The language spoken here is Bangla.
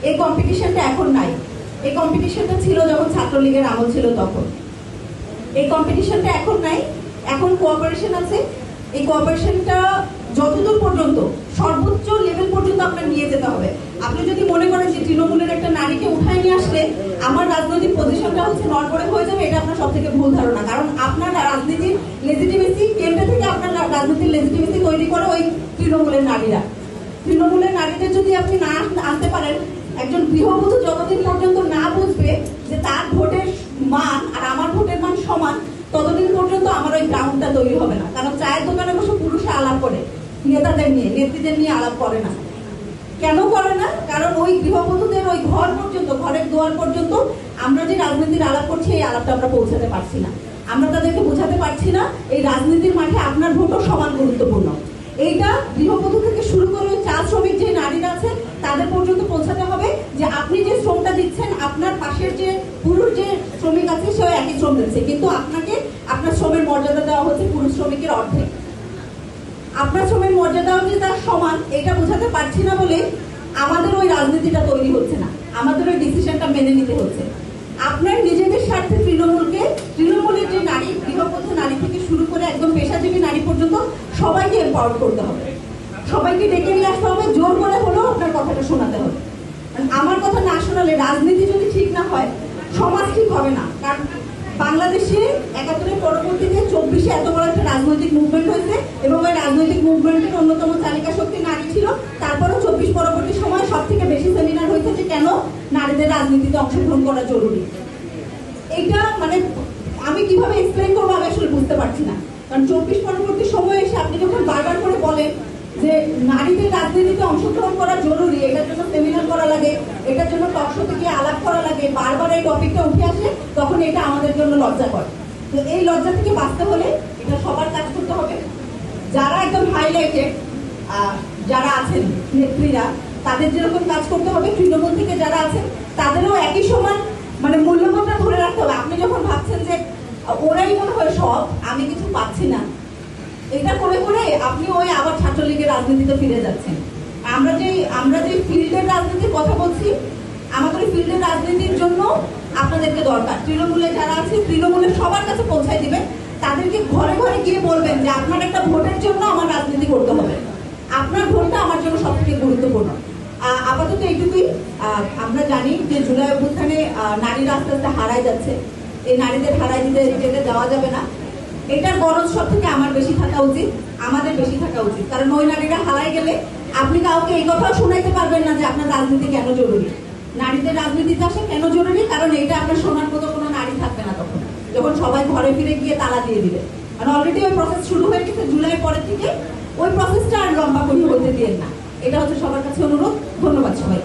এই কম্পিটিশনটা এখন নাই। এই কম্পিটিশনটা ছিল যখন ছাত্রলীগের আমল ছিল তখন। এই কম্পিটিশনটা এখন নাই, এখন কোঅপারেশন আছে। এই কোঅপারেশনটা যতদূর পর্যন্ত সর্বোচ্চ লেভেল পর্যন্ত আপনার নিয়ে যেতে হবে। আপনি যদি মনে করেন যে তৃণমূলের একটা নারীকে উঠায় নিয়ে আসলে আমার রাজনৈতিক পজিশনটা হচ্ছে নড়বড়ে হয়ে যাবে, এটা আপনার সব থেকে ভুল ধারণা। কারণ আপনার রাজনীতির লেজিটিমেসি, কেন্দ্র থেকে আপনার রাজনীতির লেজিটিমেসি তৈরি করে ওই তৃণমূলের নারীরা। তৃণমূলের নারীদের যদি আপনি না আনতে পারেন, একজন গৃহবধূ যতদিন পর্যন্ত না বুঝবে যে তার ভোটের মান আর আমার ভোটের মান সমান, ততদিন পর্যন্ত আমার ওই গ্রাউন্ডটা তৈরি হবে না। কারণ চায়ের দোকানে বসে পুরুষে আলাপ করে, নেতাদের নিয়ে, নেত্রীদের নিয়ে আলাপ করে না। কেন করে না? কারণ ওই গৃহবধূদের ওই ঘর পর্যন্ত, ঘরের দুয়ার পর্যন্ত আমরা যে রাজনীতির আলাপ করছি, এই আলাপটা আমরা পৌঁছাতে পারছি না। আমরা তাদেরকে বোঝাতে পারছি না এই রাজনীতির মাঠে আপনার ভোটও সমান গুরুত্বপূর্ণ। এইটা গৃহবধূ থেকে শুরু করে চা শ্রমিক যে নারীরা আছে তাদের পর্যন্ত পৌঁছাতে হবে যে আপনি যে শ্রমটা দিচ্ছেন, আপনার পাশের যে পুরুষ যে শ্রমিক আছে সেও একই শ্রম দিচ্ছে, কিন্তু আপনাকে আপনার শ্রমের মর্যাদা দেওয়া হচ্ছে পুরুষ শ্রমিকের অর্ধেক। আপনার শ্রমের মর্যাদা হচ্ছে তার সমান, এটা বোঝাতে পারছি না বলে আমাদের ওই রাজনীতিটা তৈরি হচ্ছে না, আমাদের ওই ডিসিশনটা মেনে নিতে হচ্ছে। আপনার নিজেদের স্বার্থে তৃণমূলের যে নারী, গৃহবধূ নারী থেকে শুরু করে একদম পেশাজীবী নারী পর্যন্ত সবাইকে এম্পাওয়ার করতে হবে, সবাইকে ডেকে নিয়ে আসতে হবে, জোর করে হলেও আপনার কথাটা শোনাতে হবে। আমার কথা না শোনালে, রাজনীতি যদি ঠিক না হয়, সমাজ ঠিক হবে না। কারণ বাংলাদেশে ৭১-এর পরবর্তীতে ২৪-এ এত বড় একটা রাজনৈতিক মুভমেন্ট হয়েছে এবং ওই রাজনৈতিক মুভমেন্টের অন্যতম চালিকা শক্তি নারী ছিল। তারপরেও ২৪ পরবর্তী সময় সব থেকে বেশি সেমিনার হয়েছে যে কেন নারীদের রাজনীতিতে অংশগ্রহণ করা জরুরি। এইটা মানে আমি কিভাবে এক্সপ্লেন করবো আমি আসলে বুঝতে পারছি না। কারণ ২৪ পরবর্তী সময় এসে আপনি যখন বারবার করে বলেন যে নারীদের রাজনীতিতে অংশগ্রহণ করা জরুরি, এটার জন্য সেমিনার করা লাগে, এটার জন্য টক শোতে গিয়ে আলাপ করা লাগে, বারবার এই টপিকটা উঠে আসে, তখন এটা আমাদের জন্য লজ্জা করে। তো এই লজ্জা থেকে বাঁচতে হলে এটা সবার কাজ করতে হবে। যারা একদম হাইলাইটেড যারা আছেন নেত্রীরা, তাদের যেরকম কাজ করতে হবে, তৃণমূল থেকে যারা আছেন তাদেরও একই সমান মানে মূল্যবোধটা ধরে রাখতে হবে। আপনি যখন ভাবছেন যে ওরাই মনে হয় সব, আমি কিছু পাচ্ছি না, এটা করে করে আপনি ওই আবার ছাত্রলীগের রাজনীতিতে ফিরে যাচ্ছেন। আমরা যে ফিল্ডের রাজনীতির কথা বলছি, আমাদের ফিল্ডের রাজনীতির জন্য আপনাদেরকে দরকার। তৃণমূলে যারা আছে, তৃণমূলের সবার কাছে পৌঁছায় দিবেন, তাদেরকে ঘরে ঘরে গিয়ে বলবেন যে আপনার একটা ভোটের জন্য আমার রাজনীতি করতে হবে, আপনার ভোটটা আমার জন্য সব থেকে গুরুত্বপূর্ণ। আপাতত এইটুকুই। আমরা জানি যে জুলাই অভ্যুত্থানে নারীরা আস্তে আস্তে হারায় যাচ্ছে। এই নারীদের হারায় যেতে দেওয়া যাবে না। এটার গরজ সব থেকে আমার বেশি থাকা উচিত, আমাদের বেশি থাকা উচিত। কারণ ওই নারীরা হারায় গেলে আপনি কাউকে এই কথাও শোনাইতে পারবেন না যে আপনার রাজনীতি কেন জরুরি, নারীদের রাজনীতিতে আসা কেন জরুরি। কারণ এটা আপনার শোনার মতো কোনো নারী থাকবে না তখন, যখন সবাই ঘরে ফিরে গিয়ে তালা দিয়ে দিবে। আর অলরেডি ওই প্রসেস শুরু হয়ে গেছে জুলাই পরের থেকে, ওই প্রসেসটা আর লম্বা করে হতে দিয়েন না। এটা হচ্ছে সবার কাছে অনুরোধ। ধন্যবাদ সবাই।